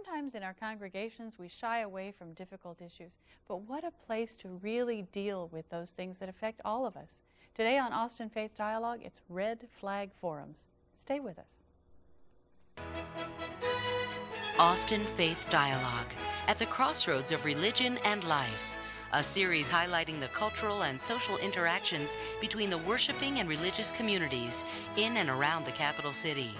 Sometimes in our congregations we shy away from difficult issues, but what a place to really deal with those things that affect all of us. Today on Austin Faith Dialogue, it's Red Flag Forums. Stay with us. Austin Faith Dialogue, at the crossroads of religion and life. A series highlighting the cultural and social interactions between the worshiping and religious communities in and around the capital city.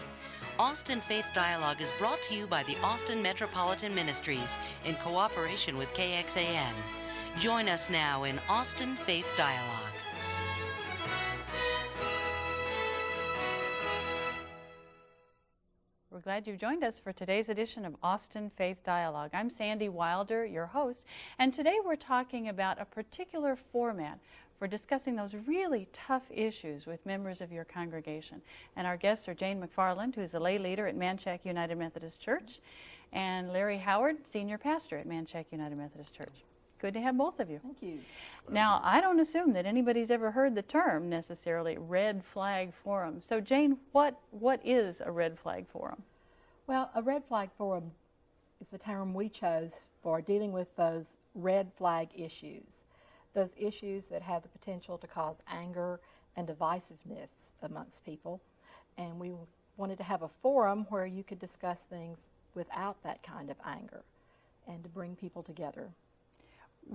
Austin Faith Dialogue is brought to you by the Austin Metropolitan Ministries in cooperation with KXAN. Join us now in Austin Faith Dialogue. We're glad you've joined us for today's edition of Austin Faith Dialogue. I'm Sandy Wilder, your host, and today we're talking about a particular format for discussing those really tough issues with members of your congregation. And our guests are Jane McFarland, who's a lay leader at Manchac United Methodist Church, and Larry Howard, senior pastor at Manchac United Methodist Church. Good to have both of you. Thank you. Now, I don't assume that anybody's ever heard the term necessarily, red flag forum. So Jane, what is a red flag forum? Well, a red flag forum is the term we chose for dealing with those red flag issues, those issues that have the potential to cause anger and divisiveness amongst people. And we wanted to have a forum where you could discuss things without that kind of anger and to bring people together.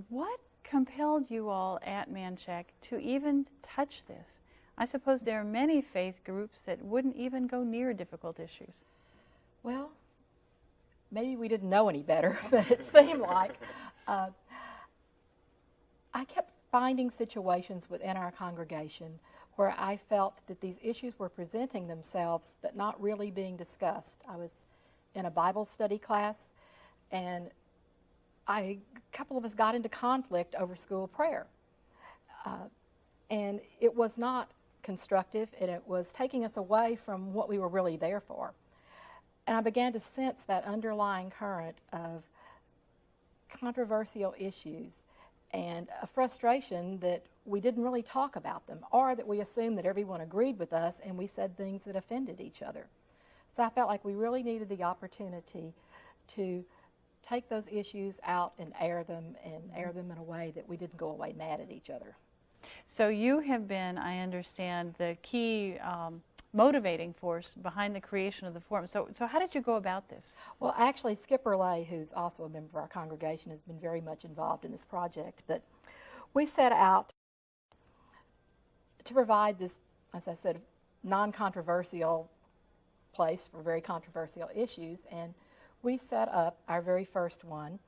What compelled you all at Manchac to even touch this? I suppose there are many faith groups that wouldn't even go near difficult issues. Well, maybe we didn't know any better, but it seemed like I kept finding situations within our congregation where I felt that these issues were presenting themselves but not really being discussed. I was in a Bible study class, and a couple of us got into conflict over school prayer. And it was not constructive, and it was taking us away from what we were really there for. And I began to sense that underlying current of controversial issues and a frustration that we didn't really talk about them, or that we assumed that everyone agreed with us and we said things that offended each other. So I felt like we really needed the opportunity to take those issues out and air them in a way that we didn't go away mad at each other. So you have been, I understand, the key motivating force behind the creation of the forum. So how did you go about this? Well, actually, Skipper Lay, who's also a member of our congregation, has been very much involved in this project. But we set out to provide this, as I said, non-controversial place for very controversial issues, and we set up our very first one.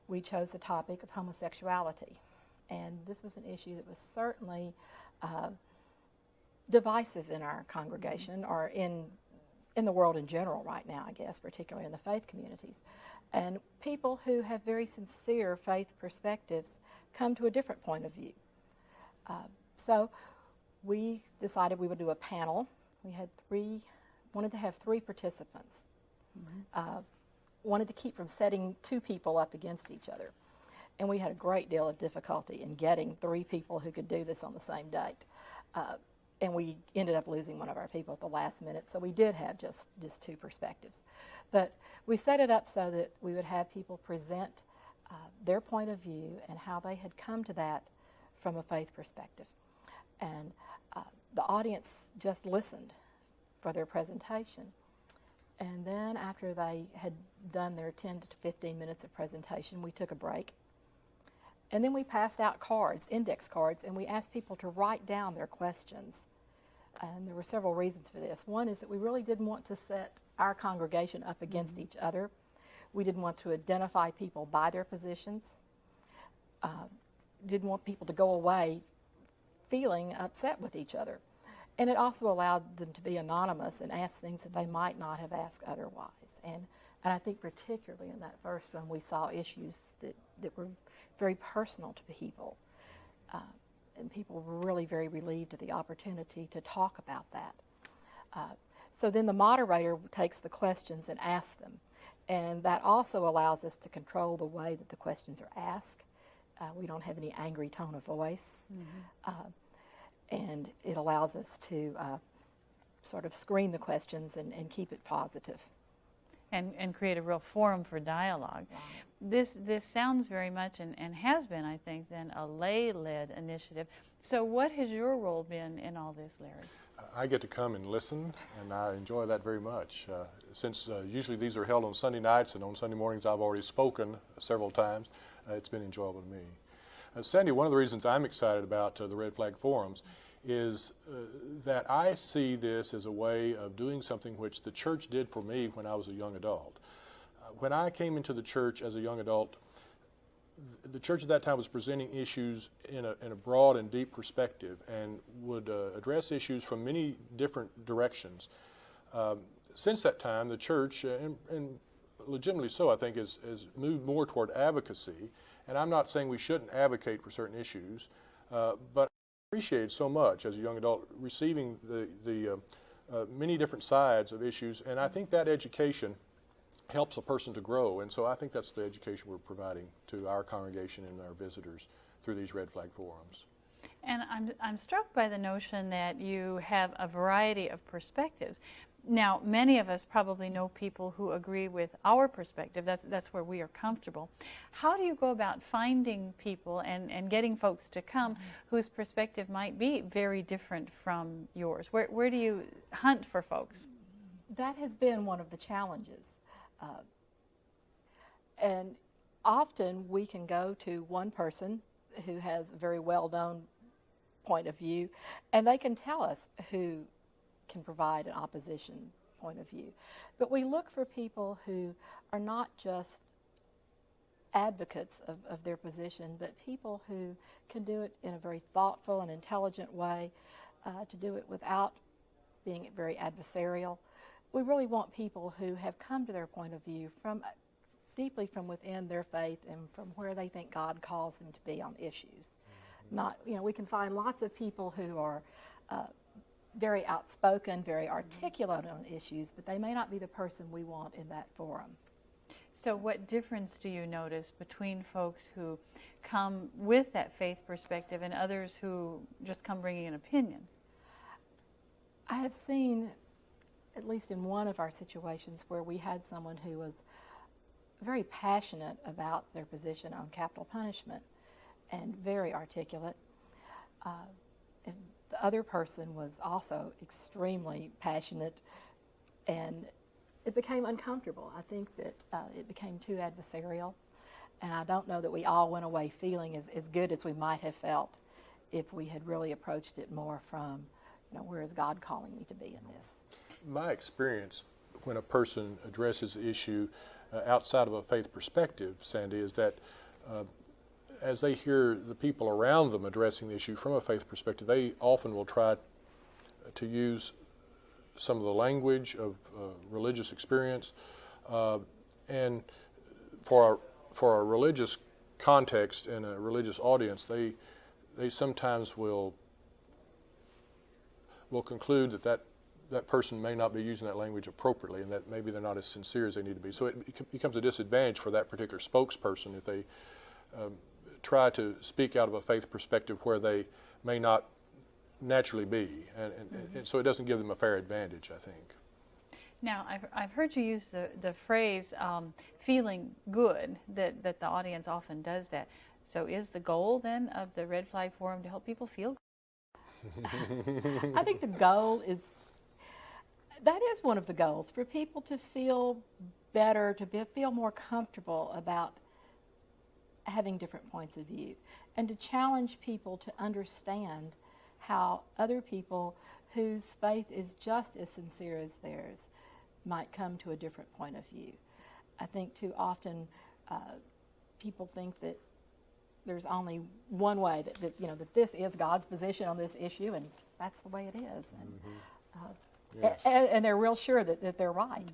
We chose the topic of homosexuality, and this was an issue that was certainly divisive in our congregation, or in the world in general right now, I guess, particularly in the faith communities. And people who have very sincere faith perspectives come to a different point of view. So we decided we would do a panel. We had wanted to have 3 participants. Wanted to keep from setting 2 people up against each other. And we had a great deal of difficulty in getting 3 people who could do this on the same date. And we ended up losing one of our people at the last minute, so we did have just 2 perspectives. But we set it up so that we would have people present their point of view and how they had come to that from a faith perspective. And the audience just listened for their presentation. And then after they had done their 10 to 15 minutes of presentation, we took a break. And then we passed out cards, index cards, and we asked people to write down their questions. And there were several reasons for this. One is that we really didn't want to set our congregation up against each other. We didn't want to identify people by their positions. Didn't want people to go away feeling upset with each other. And it also allowed them to be anonymous and ask things that they might not have asked otherwise. And I think particularly in that first one, we saw issues that were very personal to people. And people were really very relieved at the opportunity to talk about that. So then the moderator takes the questions and asks them. And that also allows us to control the way that the questions are asked. We don't have any angry tone of voice. And it allows us to sort of screen the questions and keep it positive. and create a real forum for dialogue. This sounds very much and has been, I think, then a lay-led initiative. So what has your role been in all this, Larry? I get to come and listen, and I enjoy that very much. Since usually these are held on Sunday nights, and on Sunday mornings I've already spoken several times, it's been enjoyable to me. Sandy, one of the reasons I'm excited about the Red Flag Forums is that I see this as a way of doing something which the church did for me when I was a young adult. When I came into the church as a young adult, the church at that time was presenting issues in a broad and deep perspective and would address issues from many different directions. Since that time, the church, and legitimately so, I think, has moved more toward advocacy. And I'm not saying we shouldn't advocate for certain issues, but I appreciate so much as a young adult receiving the many different sides of issues, and I think that education helps a person to grow, and so I think that's the education we're providing to our congregation and our visitors through these Red Flag Forums. And I'm struck by the notion that you have a variety of perspectives. Now, many of us probably know people who agree with our perspective. That's where we are comfortable. How do you go about finding people and getting folks to come whose perspective might be very different from yours? Where do you hunt for folks? That has been one of the challenges. And often we can go to one person who has a very well-known point of view, and they can tell us who can provide an opposition point of view. But we look for people who are not just advocates of their position, but people who can do it in a very thoughtful and intelligent way, to do it without being very adversarial. We really want people who have come to their point of view from deeply from within their faith and from where they think God calls them to be on issues. Not, we can find lots of people who are very outspoken, very articulate on issues, but they may not be the person we want in that forum. So what difference do you notice between folks who come with that faith perspective and others who just come bringing an opinion? I have seen, at least in one of our situations, where we had someone who was very passionate about their position on capital punishment and very articulate. And the other person was also extremely passionate, and it became uncomfortable. I think that it became too adversarial, and I don't know that we all went away feeling as good as we might have felt if we had really approached it more from, where is God calling me to be in this? My experience when a person addresses the issue outside of a faith perspective, Sandy, is that as they hear the people around them addressing the issue from a faith perspective, they often will try to use some of the language of religious experience, and for a religious context and a religious audience, they sometimes will conclude that person may not be using that language appropriately, and that maybe they're not as sincere as they need to be. So it becomes a disadvantage for that particular spokesperson if they try to speak out of a faith perspective where they may not naturally be, and so it doesn't give them a fair advantage, I think. Now, I've heard you use the phrase feeling good, that the audience often does that. So is the goal then of the Red Flag Forum to help people feel good? I think the goal that is one of the goals, for people to feel better, to feel more comfortable about having different points of view, and to challenge people to understand how other people whose faith is just as sincere as theirs might come to a different point of view. I think too often people think that there's only one way, that this is God's position on this issue, and that's the way it is. And, Yes. and they're real sure that they're right.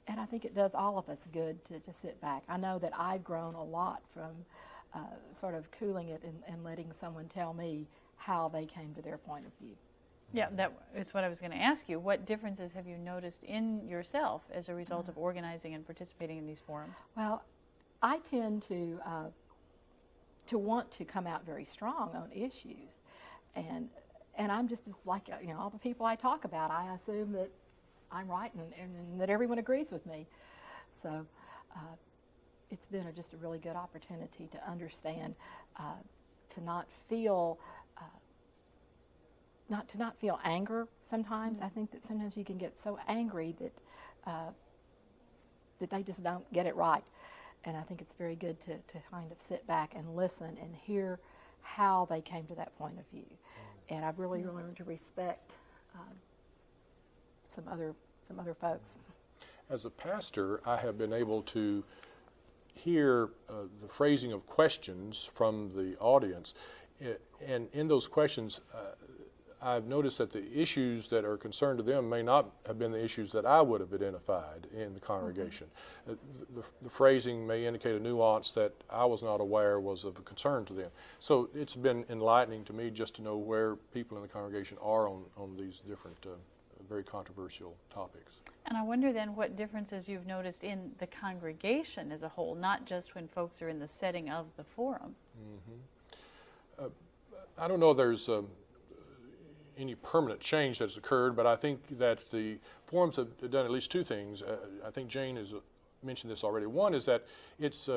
And I think it does all of us good to sit back. I know that I've grown a lot from sort of cooling it and letting someone tell me how they came to their point of view. Yeah, that is what I was going to ask you. What differences have you noticed in yourself as a result of organizing and participating in these forums? Well, I tend to want to come out very strong on issues, and I'm just as like all the people I talk about. I assume that I'm right and that everyone agrees with me. So it's been just a really good opportunity to understand, to not feel not feel anger sometimes. I think that sometimes you can get so angry that that they just don't get it right. And I think it's very good to kind of sit back and listen and hear how they came to that point of view. And I've really learned to respect some other folks. As a pastor, I have been able to hear the phrasing of questions from the audience. And in those questions, I've noticed that the issues that are concerned to them may not have been the issues that I would have identified in the congregation. The phrasing may indicate a nuance that I was not aware was of a concern to them. So it's been enlightening to me just to know where people in the congregation are on these different very controversial topics. And I wonder then what differences you've noticed in the congregation as a whole, not just when folks are in the setting of the forum. I don't know if there's any permanent change that's occurred, but I think that the forums have done at least two things. I think Jane has mentioned this already. One is that it's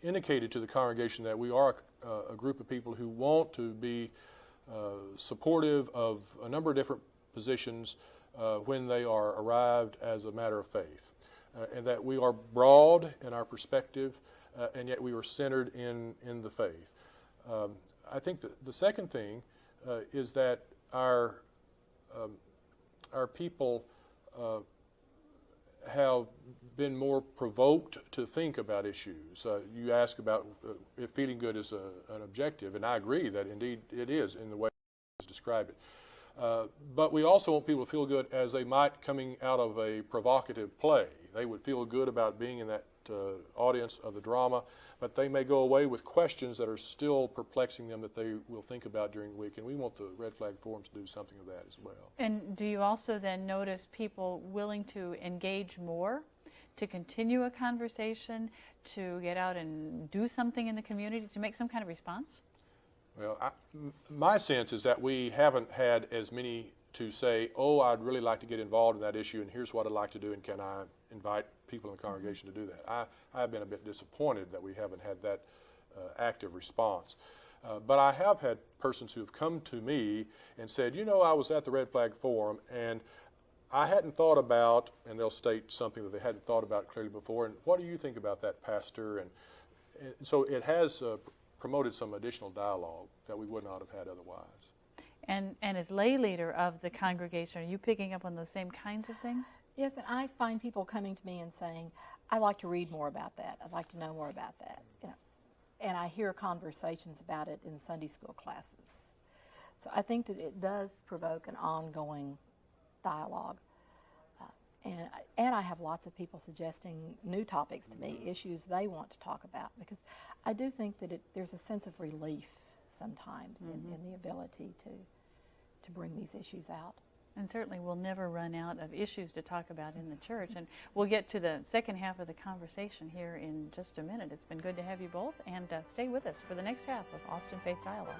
indicated to the congregation that we are a group of people who want to be supportive of a number of different positions when they are arrived as a matter of faith, and that we are broad in our perspective, and yet we are centered in the faith. I think the second thing is that our people have been more provoked to think about issues. You ask about if feeling good is an objective, and I agree that indeed it is in the way you described it. But we also want people to feel good as they might coming out of a provocative play. They would feel good about being in that audience of the drama, but they may go away with questions that are still perplexing them that they will think about during the week, and we want the Red Flag Forums to do something of that as well. And do you also then notice people willing to engage more, to continue a conversation, to get out and do something in the community, to make some kind of response? Well, my sense is that we haven't had as many to say, oh, I'd really like to get involved in that issue, and here's what I'd like to do, and can I invite people in the congregation to do that. I have been a bit disappointed that we haven't had that active response. But I have had persons who have come to me and said, you know, I was at the Red Flag Forum, and I hadn't thought about, and they'll state something that they hadn't thought about clearly before, and what do you think about that, Pastor? And so it has promoted some additional dialogue that we would not have had otherwise. And as lay leader of the congregation, are you picking up on those same kinds of things? Yes, and I find people coming to me and saying, I'd like to read more about that. I'd like to know more about that. You know, and I hear conversations about it in Sunday school classes. So I think that it does provoke an ongoing dialogue. And I have lots of people suggesting new topics to me, issues they want to talk about, because I do think that there's a sense of relief sometimes in the ability to bring these issues out. And certainly we'll never run out of issues to talk about in the church. And we'll get to the second half of the conversation here in just a minute. It's been good to have you both, and stay with us for the next half of Austin Faith Dialogue.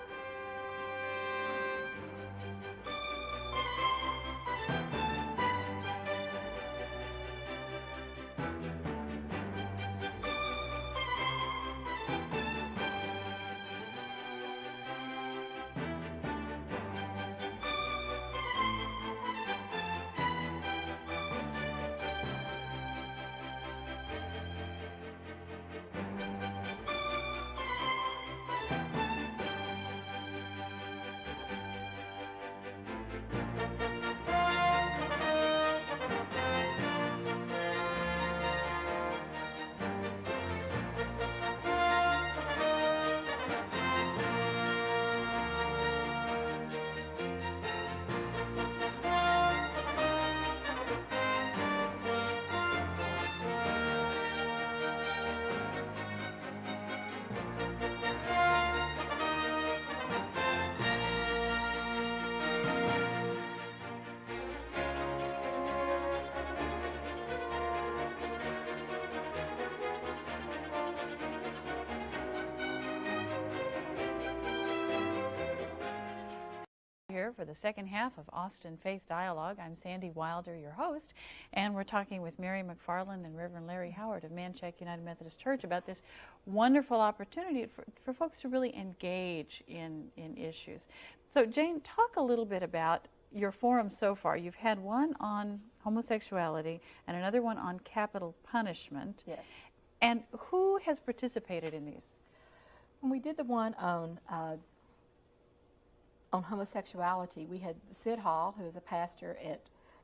here for the second half of Austin Faith Dialogue. I'm Sandy Wilder, your host, and we're talking with Mary McFarland and Reverend Larry Howard of Manchac United Methodist Church about this wonderful opportunity for folks to really engage in issues. So, Jane, talk a little bit about your forum so far. You've had one on homosexuality and another one on capital punishment. Yes. And who has participated in these? When we did the one on homosexuality, we had Sid Hall, who is a pastor at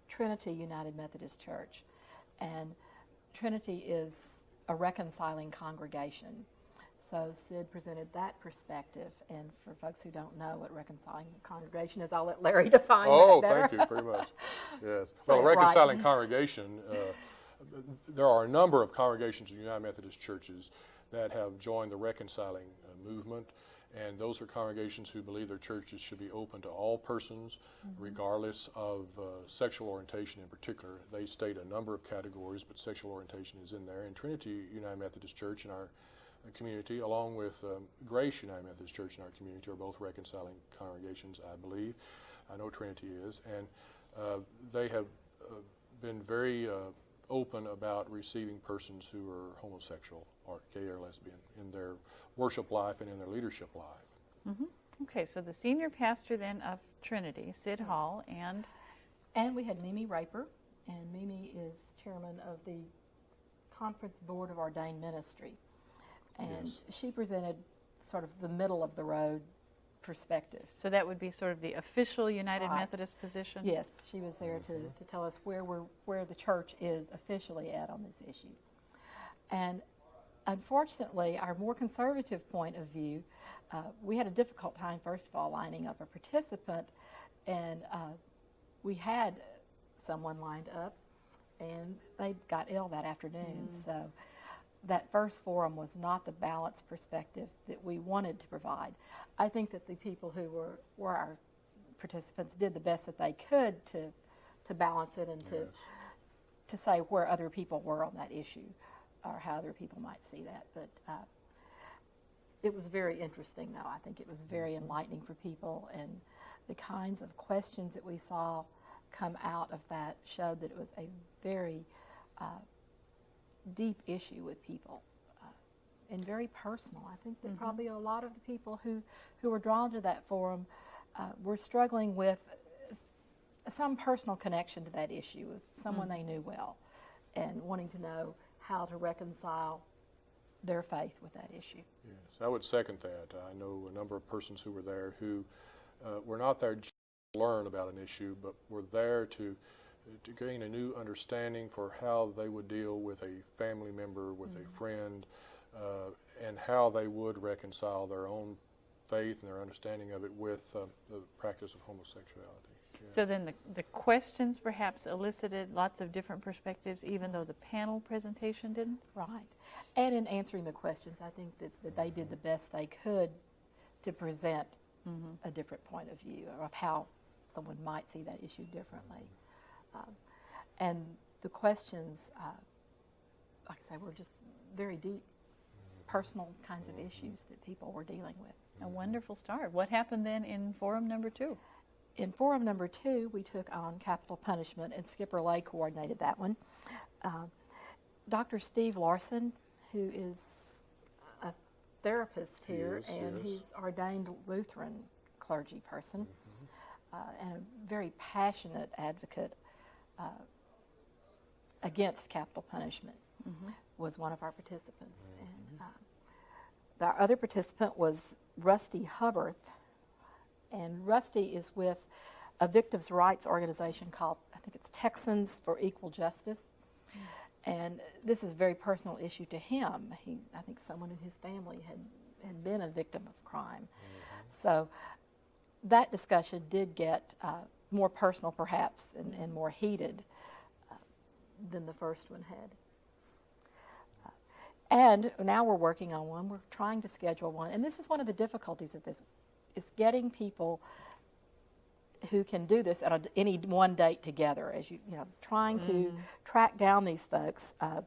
Trinity United Methodist Church. And Trinity is a reconciling congregation. So Sid presented that perspective. And for folks who don't know what reconciling congregation is, I'll let Larry define that better. Thank you very much. Yes. Say Well, it a reconciling right. congregation, there are a number of congregations in United Methodist churches that have joined the reconciling movement. And those are congregations who believe their churches should be open to all persons, regardless of sexual orientation in particular. They state a number of categories, but sexual orientation is in there. And Trinity United Methodist Church in our community, along with Grace United Methodist Church in our community, are both reconciling congregations, I believe. I know Trinity is. And they have been very open about receiving persons who are homosexual or gay or lesbian in their worship life and in their leadership life. Okay, so the senior pastor then of Trinity, Sid Hall, And we had Mimi Raper, and Mimi is chairman of the Conference Board of Ordained Ministry. And Yes. she presented sort of the middle of the road perspective. so that would be sort of the official United Right. Methodist position? Yes, she was there to tell us where the church is officially at on this issue. And unfortunately, our more conservative point of view, we had a difficult time, first of all, lining up a participant, and we had someone lined up, and they got ill that afternoon. So that first forum was not the balanced perspective that we wanted to provide. I think that the people who were our participants did the best that they could to balance it and to say where other people were on that issue or how other people might see that. But it was very interesting, though. I think it was very enlightening for people, and the kinds of questions that we saw come out of that showed that it was a very deep issue with people and very personal. I think that probably a lot of the people who were drawn to that forum were struggling with some personal connection to that issue with someone they knew well and wanting to know how to reconcile their faith with that issue. Yes, I would second that. I know a number of persons who were there who were not there just to learn about an issue, but were there to gain a new understanding for how they would deal with a family member, with a friend, and how they would reconcile their own faith and their understanding of it with the practice of homosexuality. Yeah. So then the questions perhaps elicited lots of different perspectives, even though the panel presentation didn't? Right. And in answering the questions, I think that they did the best they could to present a different point of view of how someone might see that issue differently. And the questions, like I say, were just very deep, personal kinds of issues that people were dealing with. A wonderful start. What happened then in forum number 2? In forum number 2, we took on capital punishment, and Skipper Lay coordinated that one. Dr. Steve Larson, who is a therapist here, and he's ordained Lutheran clergy person, and a very passionate advocate against capital punishment, was one of our participants. And our other participant was Rusty Hubbard, and Rusty is with a victims' rights organization called, I think it's Texans for Equal Justice. And this is a very personal issue to him. I think someone in his family had been a victim of crime. So that discussion did get more personal perhaps and more heated than the first one had. And now we're working on one. We're trying to schedule one. And this is one of the difficulties of this, is getting people who can do this at any one date together, as you know, trying to track down these folks. And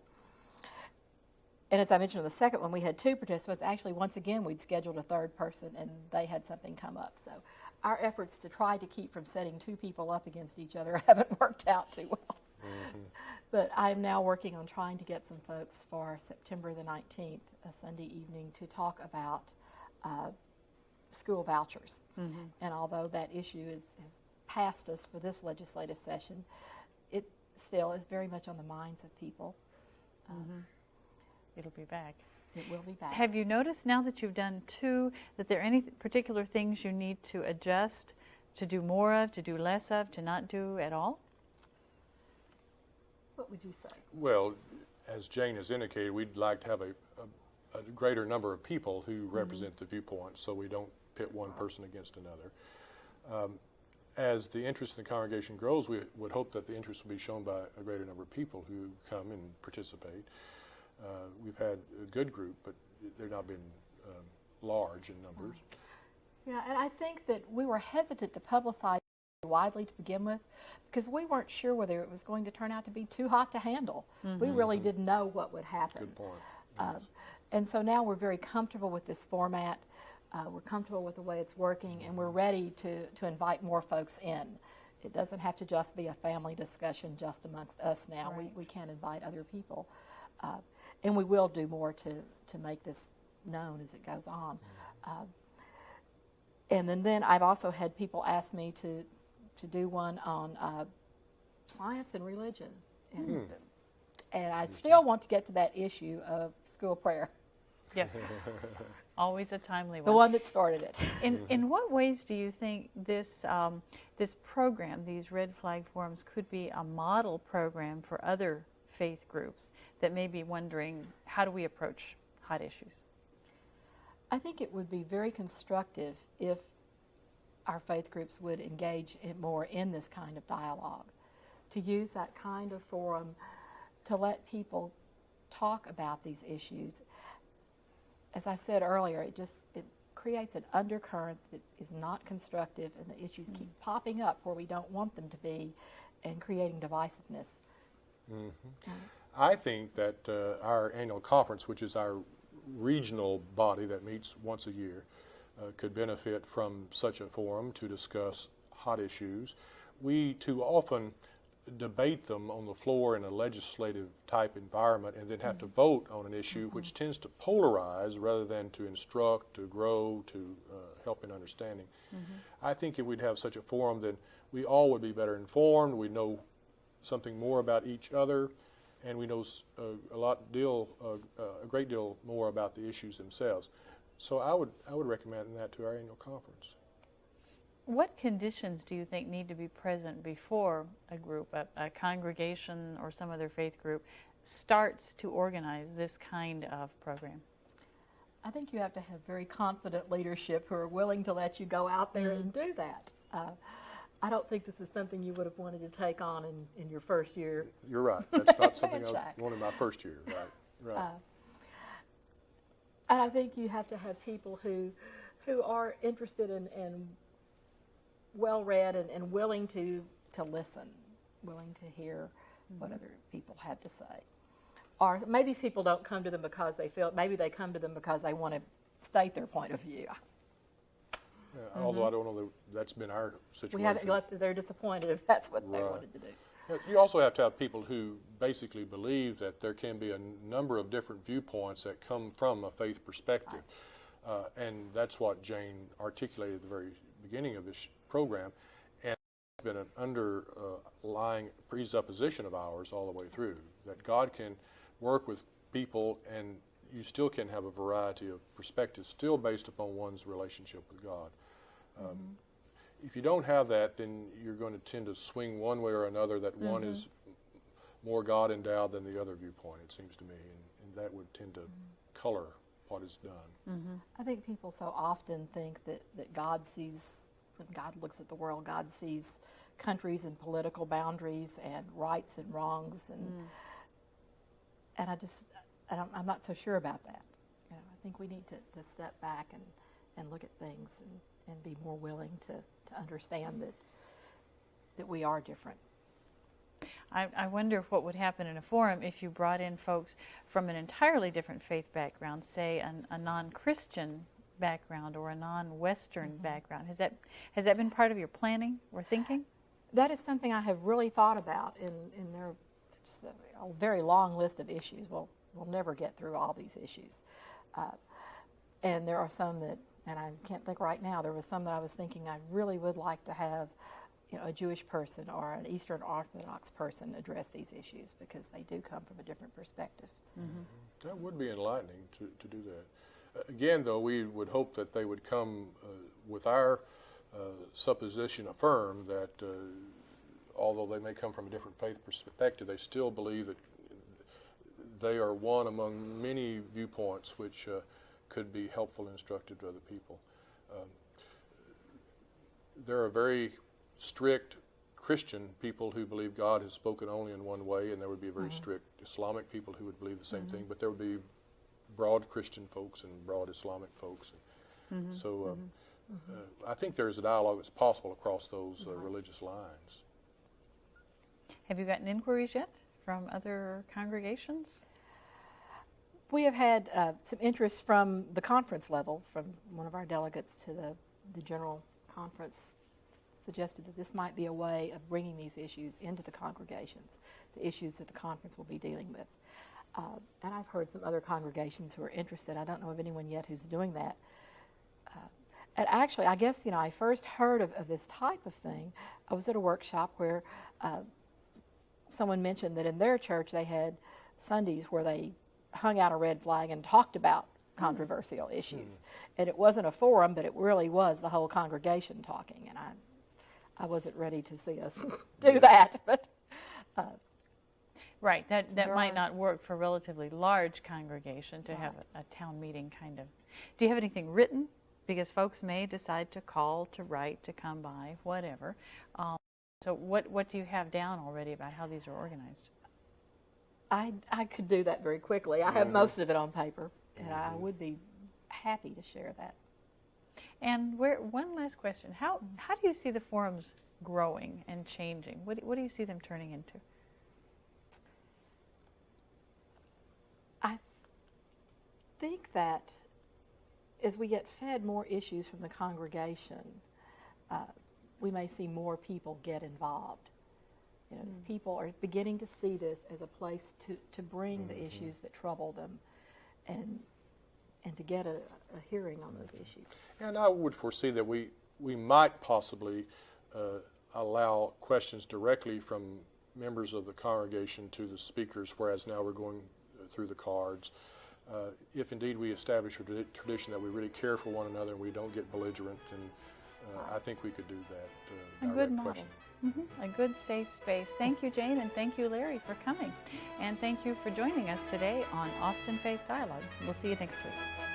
as I mentioned in the second one, we had 2 participants. Actually, once again, we'd scheduled a third person, and they had something come up. So our efforts to try to keep from setting two people up against each other haven't worked out too well. But I'm now working on trying to get some folks for September the 19th, a Sunday evening, to talk about school vouchers. And although that issue has passed us for this legislative session, it still is very much on the minds of people. It'll be back. It will be back. Have you noticed now that you've done two, that there are any particular things you need to adjust, to do more of, to do less of, to not do at all? What would you say? Well, as Jane has indicated, we'd like to have a greater number of people who represent the viewpoints, so we don't pit one person against another. As the interest in the congregation grows, we would hope that the interest will be shown by a greater number of people who come and participate. We've had a good group, but they've not been large in numbers. Yeah, and I think that we were hesitant to publicize widely to begin with because we weren't sure whether it was going to turn out to be too hot to handle. We really didn't know what would happen. Good point. And so now we're very comfortable with this format. We're comfortable with the way it's working, and we're ready to invite more folks in. It doesn't have to just be a family discussion just amongst us now. Right. We can invite other people. And we will do more to make this known as it goes on. And then I've also had people ask me to do one on science and religion. And I still want to get to that issue of school prayer, Yes. Always a timely the one. one that started it. In what ways do you think this this program, these Red Flag Forums, could be a model program for other faith groups that may be wondering, how do we approach hot issues? I think it would be very constructive if our faith groups would engage more in this kind of dialogue, to use that kind of forum to let people talk about these issues. As I said earlier, it creates an undercurrent that is not constructive, and the issues keep popping up where we don't want them to be and creating divisiveness. I think that our annual conference, which is our regional body that meets once a year, could benefit from such a forum to discuss hot issues. We too often debate them on the floor in a legislative type environment and then have to vote on an issue which tends to polarize rather than to instruct, to grow, to help in understanding. I think if we'd have such a forum, then we all would be better informed, we'd know something more about each other, and we know a great deal more about the issues themselves. So I would recommend that to our annual conference. What conditions do you think need to be present before a group, a congregation or some other faith group, starts to organize this kind of program? I think you have to have very confident leadership who are willing to let you go out there and do that. I don't think this is something you would have wanted to take on in your first year. You're right. That's not something I Check. wanted my first year. Right. And I think you have to have people who are interested and well-read and willing to listen, willing to hear what other people have to say. Or maybe these people don't come to them because they feel, maybe they come to them because they want to state their point of view. Although I don't know that that's been our situation. We haven't let, they're disappointed if that's what they Right. wanted to do. You also have to have people who basically believe that there can be a number of different viewpoints that come from a faith perspective. And that's what Jane articulated at the very beginning of this program. And it's been an underlying presupposition of ours all the way through, that God can work with people and you still can have a variety of perspectives still based upon one's relationship with God. If you don't have that, then you're going to tend to swing one way or another, that one is more God endowed than the other viewpoint, it seems to me, and that would tend to color what is done. I think people so often think that God sees, when God looks at the world, God sees countries and political boundaries and rights and wrongs, and I'm not so sure about that. You know, I think we need to step back and look at things and be more willing to understand that we are different. I wonder what would happen in a forum if you brought in folks from an entirely different faith background, say a non-Christian background or a non-Western background. Has that been part of your planning or thinking? That is something I have really thought about in there's a very long list of issues. We'll never get through all these issues. And there are some that, and I can't think right now, there was some that I was thinking I really would like to have, you know, a Jewish person or an Eastern Orthodox person address these issues, because they do come from a different perspective. That would be enlightening to do that. Again, though, we would hope that they would come with our supposition affirmed that although they may come from a different faith perspective, they still believe that they are one among many viewpoints which could be helpful and instructive to other people. There are very strict Christian people who believe God has spoken only in one way, and there would be very strict Islamic people who would believe the same thing, but there would be broad Christian folks and broad Islamic folks. So I think there's a dialogue that's possible across those religious lines. Have you gotten inquiries yet from other congregations? We have had some interest from the conference level, from one of our delegates to the general conference suggested that this might be a way of bringing these issues into the congregations, the issues that the conference will be dealing with. And I've heard some other congregations who are interested. I don't know of anyone yet who's doing that. And actually, I guess, you know, I first heard of this type of thing. I was at a workshop where someone mentioned that in their church they had Sundays where they hung out a red flag and talked about controversial issues. And it wasn't a forum, but it really was the whole congregation talking. And I wasn't ready to see us do that. But right, that might not work for a relatively large congregation to have a town meeting kind of. Do you have anything written? Because folks may decide to call, to write, to come by, whatever. So what do you have down already about how these are organized? I could do that very quickly. I have most of it on paper, and I would be happy to share that. And one last question. How do you see the forums growing and changing? What do you see them turning into? I think that as we get fed more issues from the congregation, we may see more people get involved. You know, as people are beginning to see this as a place to bring the issues that trouble them and to get a hearing on those issues. And I would foresee that we might possibly allow questions directly from members of the congregation to the speakers, whereas now we're going through the cards. If indeed we establish a tradition that we really care for one another and we don't get belligerent, and I think we could do that. A good model. A good, safe space. Thank you, Jane, and thank you, Larry, for coming. And thank you for joining us today on Austin Faith Dialogue. We'll see you next week.